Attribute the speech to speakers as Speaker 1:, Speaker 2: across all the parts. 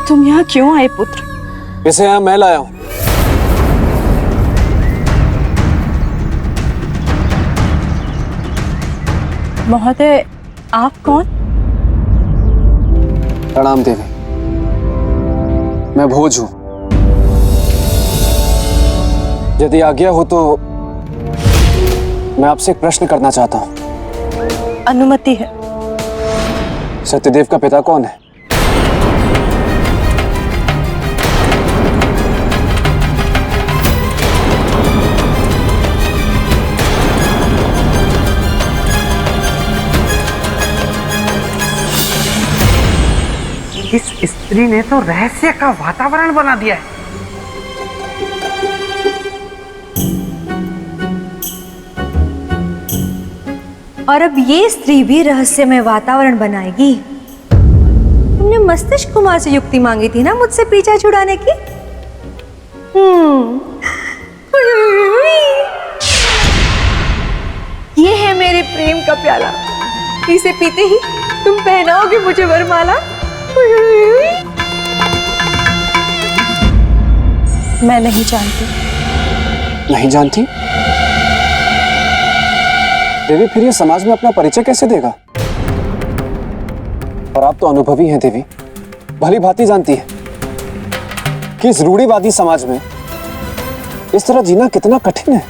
Speaker 1: तुम यहाँ क्यों आए पुत्र?
Speaker 2: इसे यहाँ मैं लाया हूँ।
Speaker 1: महोदय, आप कौन?
Speaker 2: प्रणाम देवी, मैं भोज हूँ। यदि आज्ञा हो तो मैं आपसे एक प्रश्न करना चाहता हूँ।
Speaker 1: अनुमति है।
Speaker 2: सत्यदेव का पिता कौन है?
Speaker 3: इस स्त्री ने तो रहस्य का वातावरण बना दिया है।
Speaker 4: और अब ये स्त्री भी रहस्यमय वातावरण बनाएगी। तुमने मस्तिष्क कुमार से युक्ति मांगी थी ना मुझसे पीछा छुड़ाने की। ये है मेरे प्रेम का प्याला, इसे पीते ही तुम पहनाओगे मुझे वरमाला।
Speaker 1: मैं नहीं जानती।
Speaker 2: नहीं जानती? देवी, फिर ये समाज में अपना परिचय कैसे देगा? और आप तो अनुभवी हैं देवी, भली भांति जानती है कि इस रूढ़िवादी समाज में इस तरह जीना कितना कठिन है।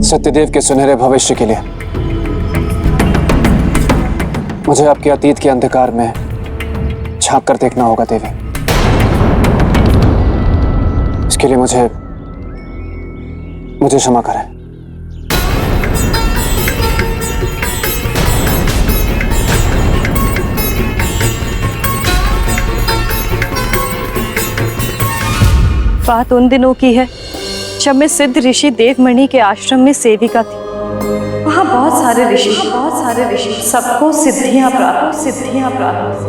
Speaker 2: सत्यदेव के सुनहरे भविष्य के लिए मुझे आपके अतीत के अंधकार में झांक कर देखना होगा देवी। इसके लिए मुझे क्षमा करें।
Speaker 1: बात उन दिनों की है जब मैं सिद्ध ऋषि देवमणि के आश्रम में सेविका थी। वहाँ बहुत सारे ऋषि, सबको सिद्धियां प्राप्त।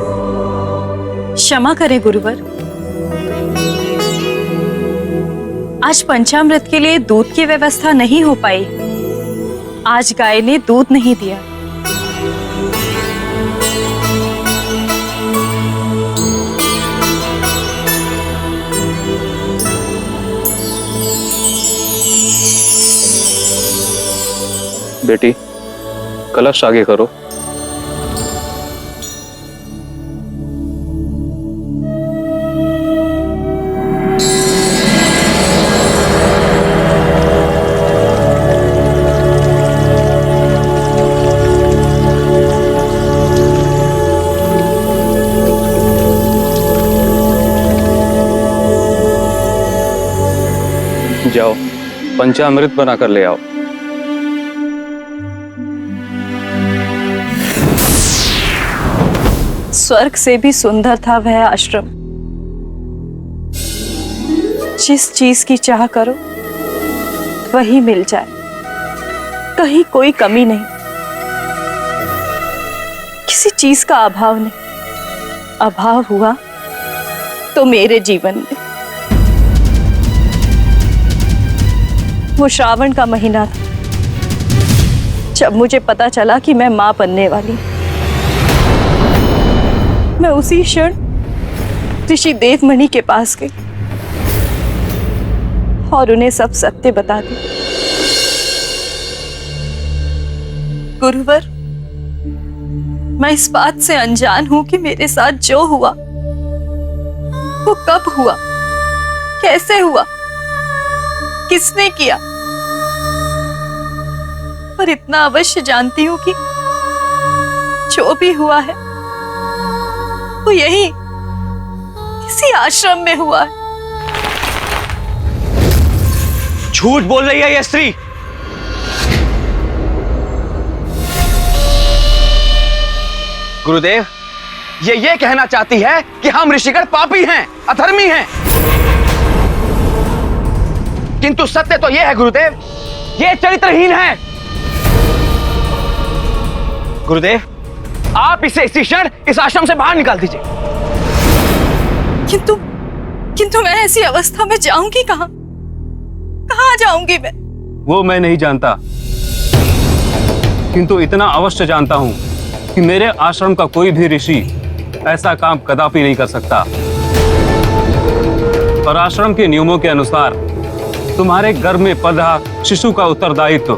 Speaker 1: क्षमा करें गुरुवर, आज पंचामृत के लिए दूध की व्यवस्था नहीं हो पाई। आज गाय ने दूध नहीं दिया।
Speaker 5: बेटी, कलश आगे करो। जाओ, पंचामृत बनाकर ले आओ।
Speaker 1: स्वर्ग से भी सुंदर था वह आश्रम। जिस चीज की चाह करो वही मिल जाए, कहीं कोई कमी नहीं, किसी चीज का अभाव नहीं। अभाव हुआ तो मेरे जीवन में। वो श्रावण का महीना था जब मुझे पता चला कि मैं मां बनने वाली। मैं उसी क्षण ऋषि देवमणि के पास गई और उन्हें सब सत्य बता दी। गुरुवर, मैं इस बात से अनजान हूं कि मेरे साथ जो हुआ वो कब हुआ, कैसे हुआ, किसने किया। पर इतना अवश्य जानती हूं कि जो भी हुआ है वो यही किसी आश्रम में हुआ है।
Speaker 6: झूठ बोल रही है ये स्त्री। गुरुदेव, ये कहना चाहती है कि हम ऋषिगण पापी हैं, अधर्मी हैं। किंतु सत्य तो यह है गुरुदेव, ये चरित्रहीन है। गुरुदेव, आप इसे इसी क्षण इस आश्रम से बाहर निकाल दीजिए।
Speaker 1: किंतु किंतु मैं ऐसी अवस्था में जाऊंगी कहाँ? कहाँ जाऊंगी मैं?
Speaker 5: वो मैं नहीं जानता, किंतु इतना अवश्य जानता हूं कि मेरे आश्रम का कोई भी ऋषि ऐसा काम कदापि नहीं कर सकता। और आश्रम के नियमों के अनुसार तुम्हारे गर्भ में पल रहा शिशु का उत्तरदायित्व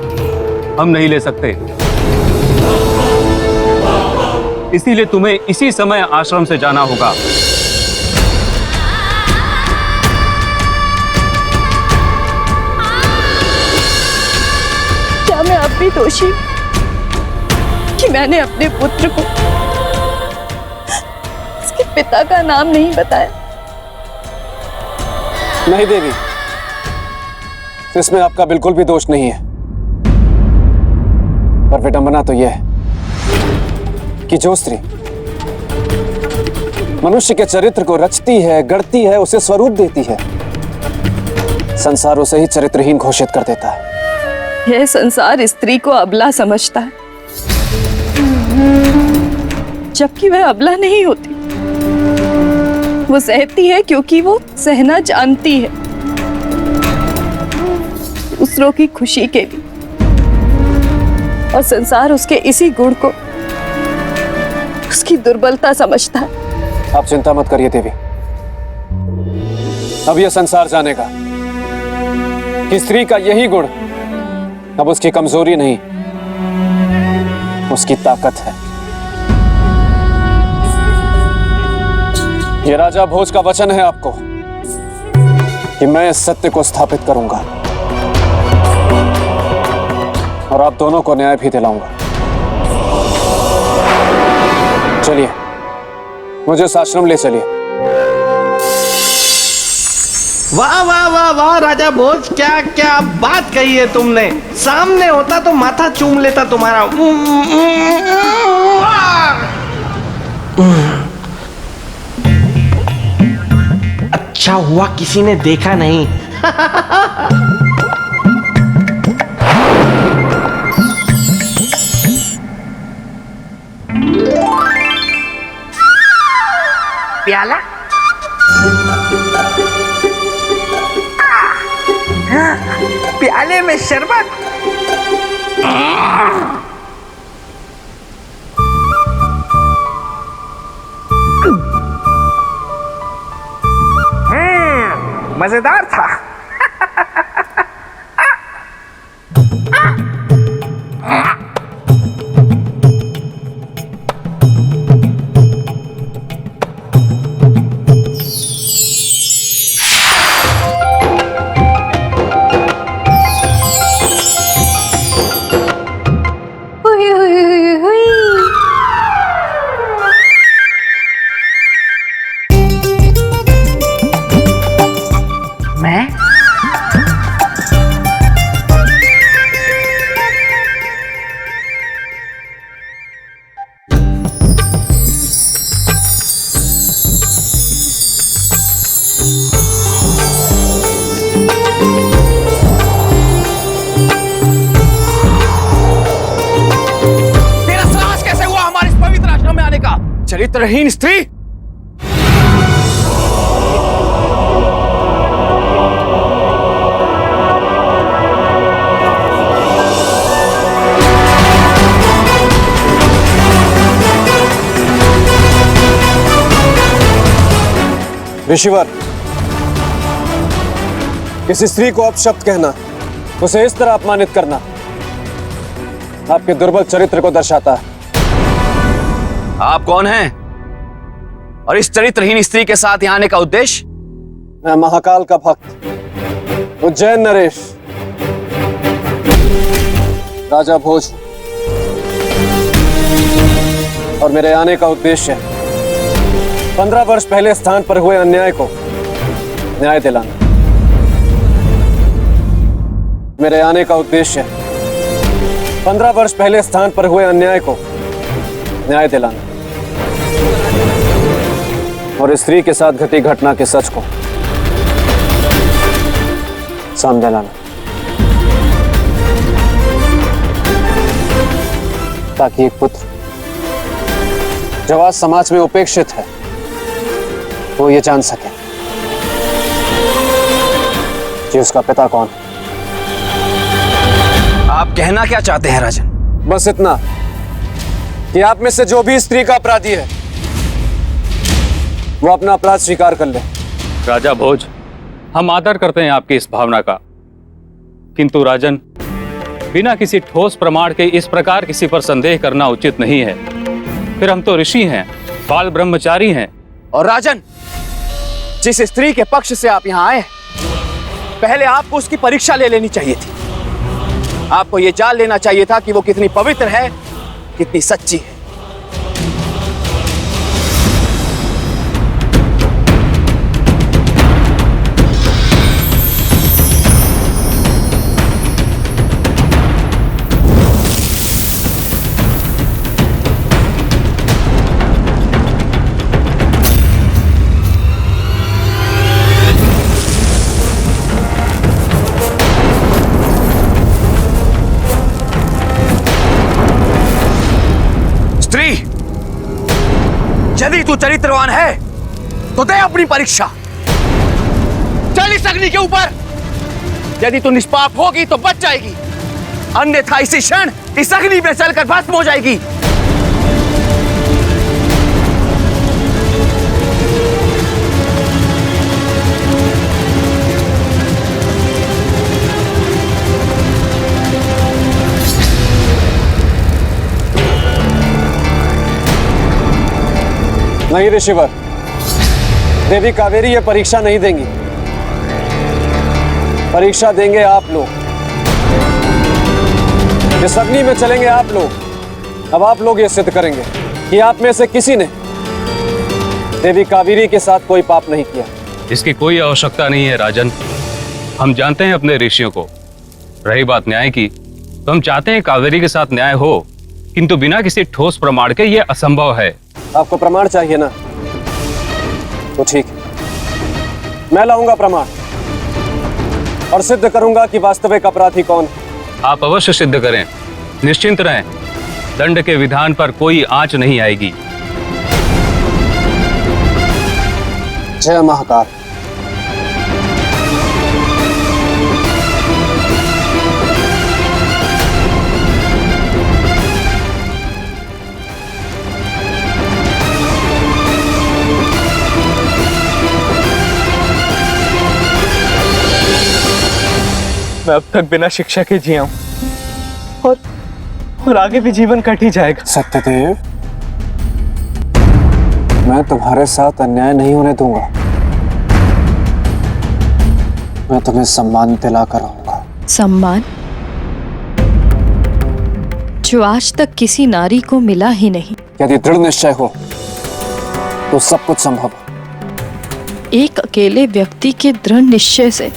Speaker 5: हम नहीं ले सकते। इसीलिए तुम्हें इसी समय आश्रम से जाना होगा।
Speaker 1: क्या मैं अब भी दोषी कि मैंने अपने पुत्र को उसके पिता का नाम नहीं बताया?
Speaker 2: नहीं देवी, इसमें आपका बिल्कुल भी दोष नहीं है। पर विडंबना तो यह है कि जो स्त्री मनुष्य के चरित्र को रचती है, गढ़ती है, उसे स्वरूप देती है, संसार उसे ही चरित्रहीन घोषित कर देता है।
Speaker 1: यह संसार स्त्री को अबला समझता है, जबकि वह अबला नहीं होती। वो सहती है क्योंकि वो सहना जानती है, दूसरों की खुशी के लिए। और संसार उसके इसी गुण को उसकी दुर्बलता समझता है।
Speaker 2: आप चिंता मत करिए देवी, अब यह संसार जानेगा कि स्त्री का यही गुण अब उसकी कमजोरी नहीं, उसकी ताकत है। यह राजा भोज का वचन है आपको कि मैं इस सत्य को स्थापित करूंगा और आप दोनों को न्याय भी दिलाऊंगा। चलिए, मुझे इस आश्रम ले चलिए।
Speaker 7: वाह वाह वाह वाह राजा भोज, क्या क्या बात कही है तुमने। सामने होता तो माथा चूम लेता तुम्हारा। अच्छा हुआ किसी ने देखा नहीं।
Speaker 3: प्याला प्याले में शरबत। मजेदार था।
Speaker 4: हुई हुई हुई हुई।
Speaker 3: मैं
Speaker 6: तेरा साहस कैसे हुआ हमारे इस पवित्र आश्रम में आने का, चरित्रहीन स्त्री?
Speaker 2: ऋषिवर, किसी स्त्री को अपशब्द कहना, उसे इस तरह अपमानित करना आपके दुर्बल चरित्र को दर्शाता है।
Speaker 6: आप कौन हैं और इस चरित्रहीन स्त्री के साथ यहाँ आने का उद्देश्य?
Speaker 2: मैं महाकाल का भक्त उज्जैन नरेश राजा भोज, और मेरे आने का उद्देश्य है 15 वर्ष पहले स्थान पर हुए अन्याय को न्याय दिलाना। मेरे आने का उद्देश्य है 15 वर्ष पहले स्थान पर हुए अन्याय को न्याय दिलाना और स्त्री के साथ घटी घटना के सच को सामने लाना, ताकि एक पुत्र जो आज समाज में उपेक्षित है वो ये जान सके कि उसका पिता कौन है।
Speaker 6: आप कहना क्या चाहते हैं राजन?
Speaker 2: बस इतना कि आप में से जो भी स्त्री का अपराधी है वो अपना अपराध स्वीकार कर ले।
Speaker 5: राजा भोज, हम आदर करते हैं आपकी इस भावना का, किंतु राजन, बिना किसी ठोस प्रमाण के इस प्रकार किसी पर संदेह करना उचित नहीं है। फिर हम तो ऋषि हैं, बाल ब्रह्मचारी हैं।
Speaker 6: और राजन, जिस स्त्री के पक्ष से आप यहां आए, पहले आपको उसकी परीक्षा ले लेनी चाहिए थी। आपको यह जान लेना चाहिए था कि वो कितनी पवित्र है, कितनी सच्ची है। यदि तू चरित्रवान है तो दे अपनी परीक्षा, चल इस अग्नि के ऊपर। यदि तू निष्पाप होगी तो बच जाएगी, अन्यथा इसी क्षण इस अग्नि में चलकर भस्म हो जाएगी।
Speaker 2: नहीं ऋषिवर, देवी कावेरी ये परीक्षा नहीं देंगी। परीक्षा देंगे आप लोग। इस अग्नि में चलेंगे आप लोग। अब आप लोग ये सिद्ध करेंगे कि आप में से किसी ने देवी कावेरी के साथ कोई पाप नहीं किया।
Speaker 5: इसकी कोई आवश्यकता नहीं है राजन, हम जानते हैं अपने ऋषियों को। रही बात न्याय की, तो हम चाहते हैं कावेरी के साथ न्याय हो, किंतु बिना किसी ठोस प्रमाण के यह असंभव है।
Speaker 2: आपको प्रमाण चाहिए ना, तो ठीक है, मैं लाऊंगा प्रमाण और सिद्ध करूंगा कि वास्तविक अपराधी कौन है।
Speaker 5: आप अवश्य सिद्ध करें, निश्चिंत रहें, दंड के विधान पर कोई आंच नहीं आएगी।
Speaker 2: जय महाकाल।
Speaker 8: मैं अब तक बिना शिक्षा के जिया हूं और आगे भी जीवन कट ही जाएगा।
Speaker 2: सत्यदेव, मैं तुम्हारे साथ अन्याय नहीं होने दूंगा। मैं तुम्हें सम्मान दिलाकर रहूंगा।
Speaker 1: सम्मान जो आज तक किसी नारी को मिला ही नहीं।
Speaker 2: यदि दृढ़ निश्चय हो तो सब कुछ संभव है।
Speaker 1: एक अकेले व्यक्ति के दृढ़ निश्चय से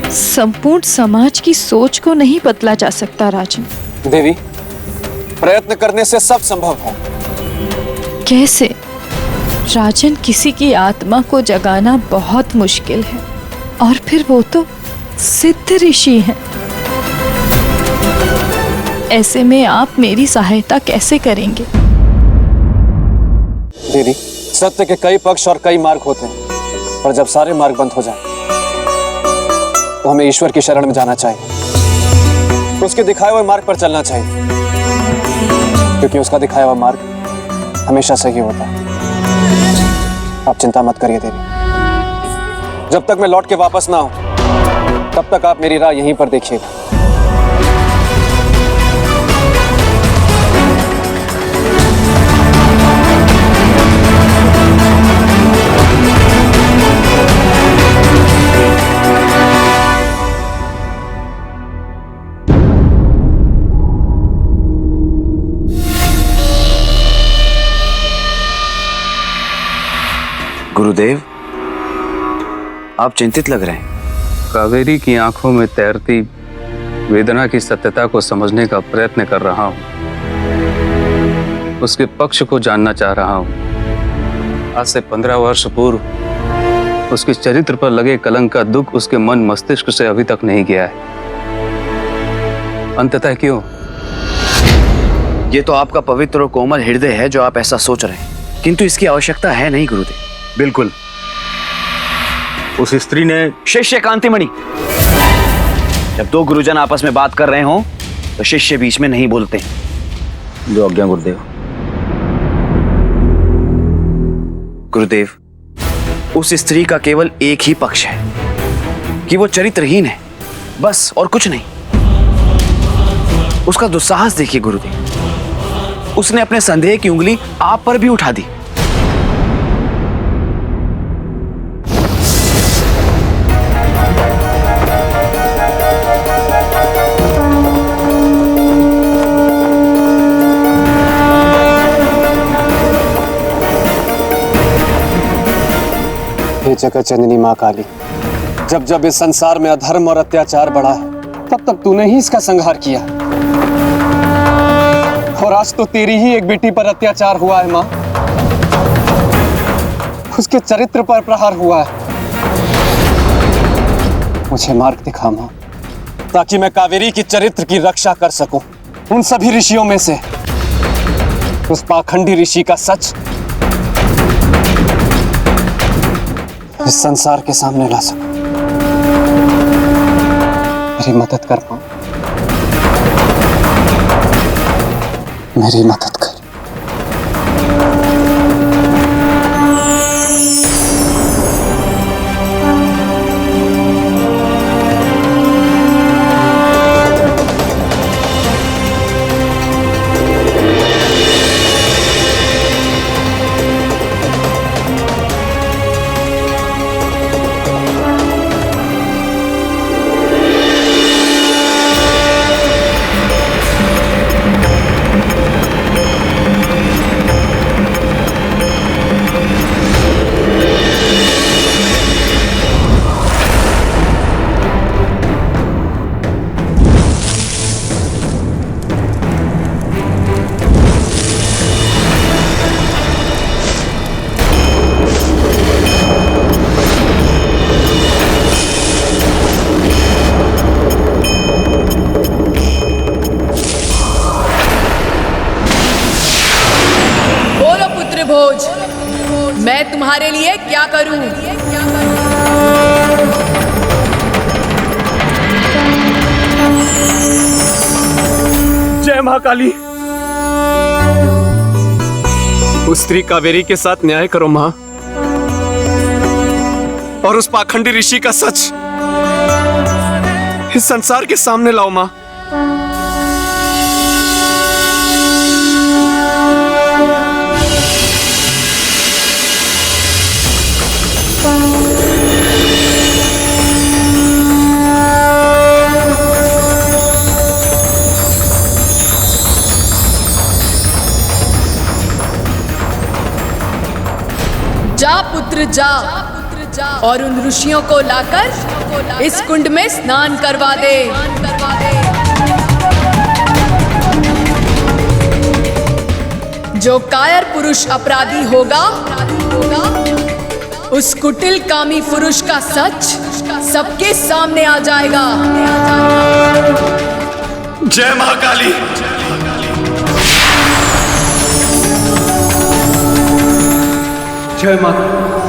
Speaker 1: संपूर्ण समाज की सोच को नहीं बदला जा सकता राजन।
Speaker 2: देवी, प्रयत्न करने से सब संभव है।
Speaker 1: कैसे? राजन, किसी की आत्मा को जगाना बहुत मुश्किल है, और फिर वो तो सिद्ध ऋषि हैं। ऐसे में आप मेरी सहायता कैसे करेंगे?
Speaker 2: देवी, सत्य के कई पक्ष और कई मार्ग होते हैं, पर जब सारे मार्ग बंद हो जाएं, तो हमें ईश्वर की शरण में जाना चाहिए। उसके दिखाए हुए मार्ग पर चलना चाहिए, क्योंकि उसका दिखाया हुआ मार्ग हमेशा सही होता है। आप चिंता मत करिए देवी, जब तक मैं लौट के वापस ना आऊं तब तक आप मेरी राह यहीं पर देखिएगा।
Speaker 6: गुरुदेव, आप चिंतित लग रहे हैं।
Speaker 5: कावेरी की आंखों में तैरती वेदना की सत्यता को समझने का प्रयत्न कर रहा हूं, उसके पक्ष को जानना चाह रहा हूं। आज से 15 वर्ष पूर्व उसके चरित्र पर लगे कलंक का दुख उसके मन मस्तिष्क से अभी तक नहीं गया है। अंततः क्यों?
Speaker 6: ये तो आपका पवित्र और कोमल हृदय है जो आप ऐसा सोच रहे हैं, किंतु इसकी आवश्यकता है नहीं गुरुदेव।
Speaker 5: बिल्कुल, उस स्त्री ने
Speaker 6: शिष्य कांतिमणि, जब दो गुरुजन आपस में बात कर रहे हो तो शिष्य बीच में नहीं बोलते। जो आज्ञा गुरुदेव। गुरुदेव, उस स्त्री का केवल एक ही पक्ष है कि वो चरित्रहीन है, बस, और कुछ नहीं। उसका दुस्साहस देखिए गुरुदेव, उसने अपने संदेह की उंगली आप पर भी उठा दी।
Speaker 2: हे जगत जननी माँ काली, जब जब इस संसार में अधर्म और अत्याचार बढ़ा है, तब तब तूने ही इसका संहार किया। और आज तो तेरी ही एक बेटी पर अत्याचार हुआ है माँ, उसके चरित्र पर प्रहार हुआ है। मुझे मार्ग दिखा माँ, ताकि मैं कावेरी की चरित्र की रक्षा कर सकूं, उन सभी ऋषियों में से उस पाखंडी ऋषि का सच इस संसार के सामने ला सकूं। मेरी मदद कर पाऊं, मेरी मदद कर।
Speaker 9: भोज, मैं तुम्हारे लिए क्या करूं?
Speaker 2: जय महाकाली। उस स्त्री कावेरी के साथ न्याय करो मां, और उस पाखंडी ऋषि का सच इस संसार के सामने लाओ मां।
Speaker 9: जा पुत्र जा, और उन ऋषियों को लाकर इस कुंड में स्नान करवा दे। जो कायर पुरुष अपराधी होगा, उस कुटिल कामी पुरुष का सच सबके सामने आ जाएगा।
Speaker 2: जय महाकाली।
Speaker 8: जय माता।